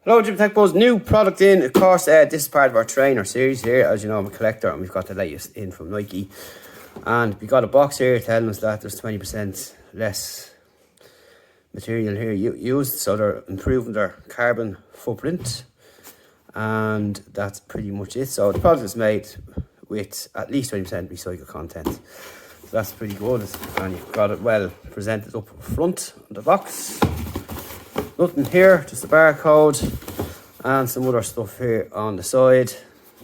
Hello Gym Tech Buzz, new product in. Of course, this is part of our trainer series here. As you know, I'm a collector and we've got the latest in from Nike. And we got a box here telling us that there's 20% less material here used. So they're improving their carbon footprint. And that's pretty much it. So the product is made with at least 20% recycled content. So that's pretty good. And you've got it well presented up front on the box. Nothing here, just a barcode and some other stuff here on the side,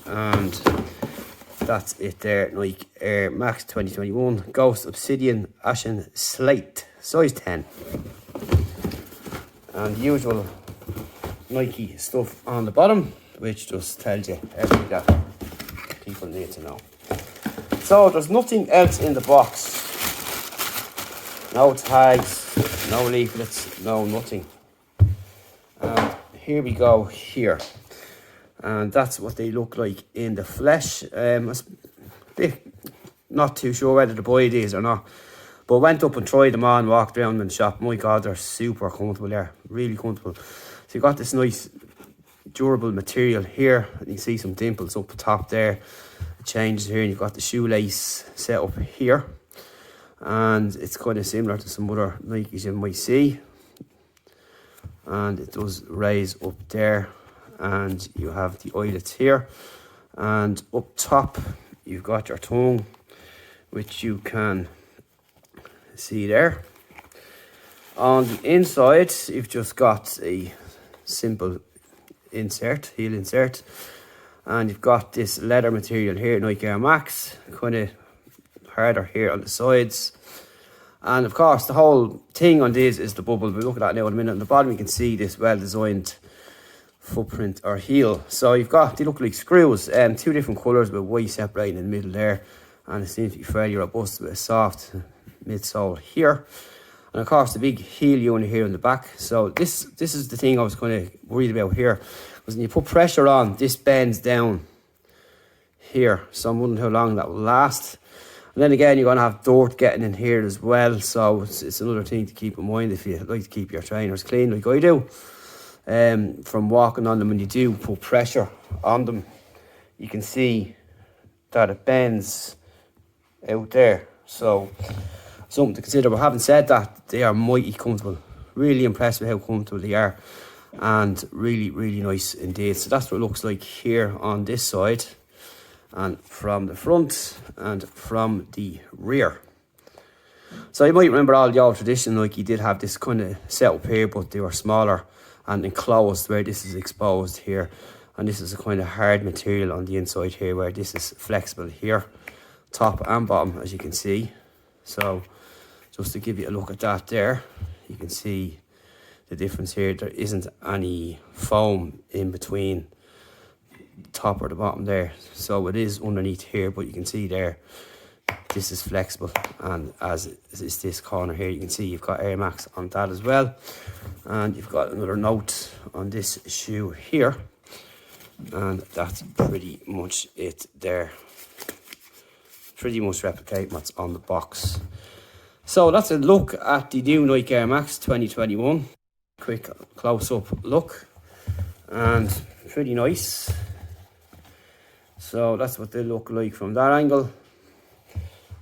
and that's it there. Nike Air Max 2021 Ghost Obsidian Ashen Slate, size 10, and the usual Nike stuff on the bottom, which just tells you everything that people need to know. So there's nothing else in the box, no tags, no leaflets, no nothing. And here we go here, and that's what they look like in the flesh. Not too sure whether to buy these or not, but went up and tried them on, walked around in the shop. My god, they're super comfortable there, really comfortable. So you got this nice durable material here, and you can see some dimples up the top there. It changes here, and you've got the shoelace set up here, and it's kind of similar to some other Nikes you might see. And it does raise up there, and you have the eyelets here, and up top you've got your tongue, which you can see there. On the inside you've just got a simple insert, heel insert, and you've got this leather material here, Nike Air Max, kind of harder here on the sides. And of course, the whole thing on this is the bubble. We'll look at that now in a minute. On the bottom, you can see this well-designed footprint or heel. So you've got, they look like screws, two different colours with white separating in the middle there. And it seems to be fairly robust with a soft midsole here. And of course, the big heel unit here in the back. So this is the thing I was kind of worried about here. Was when you put pressure on, this bends down here. So I'm wondering how long that will last. And then again, you're going to have dirt getting in here as well. So it's another thing to keep in mind if you like to keep your trainers clean like I do. From walking on them, when you do put pressure on them, you can see that it bends out there. So something to consider. But having said that, they are mighty comfortable. Really impressed with how comfortable they are. And really, really nice indeed. So that's what it looks like here on this side, and from the front and from the rear. So you might remember all the old tradition, like you did have this kind of setup here, but they were smaller and enclosed, where this is exposed here, and this is a kind of hard material on the inside here, where this is flexible here, top and bottom, as you can see. So just to give you a look at that there, you can see the difference here. There isn't any foam in between top or the bottom there, so it is underneath here, but you can see there this is flexible, and as is this corner here, you can see you've got Air Max on that as well. And you've got another note on this shoe here, and that's pretty much it there. Pretty much replicate what's on the box. So that's a look at the new Nike Air Max 2021. Quick close-up look, and pretty nice. So that's what they look like from that angle,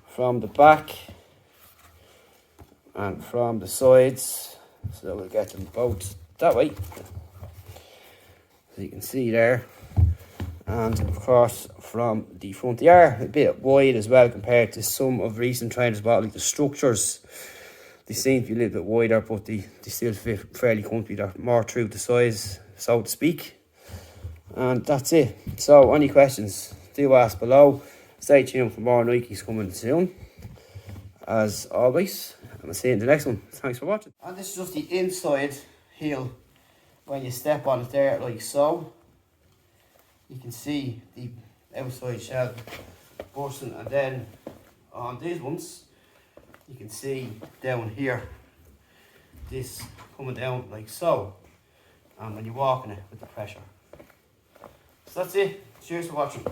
from the back and from the sides. So we'll get them both that way, so you can see there. And of course from the front, they are a bit wide as well compared to some of recent trainers, but like the structures, they seem to be a little bit wider, but they still fit fairly comfy. They're more true to size, so to speak. And that's it. So any questions, do ask below. Stay tuned for more Nikes coming soon, as always. And I'll see you in the next one. Thanks for watching. And this is just the inside heel. When you step on it there, like so, you can see the outside shell bursting. And then on these ones, you can see down here, this coming down like so. And when you're walking it with the pressure. So that's it. Cheers for watching.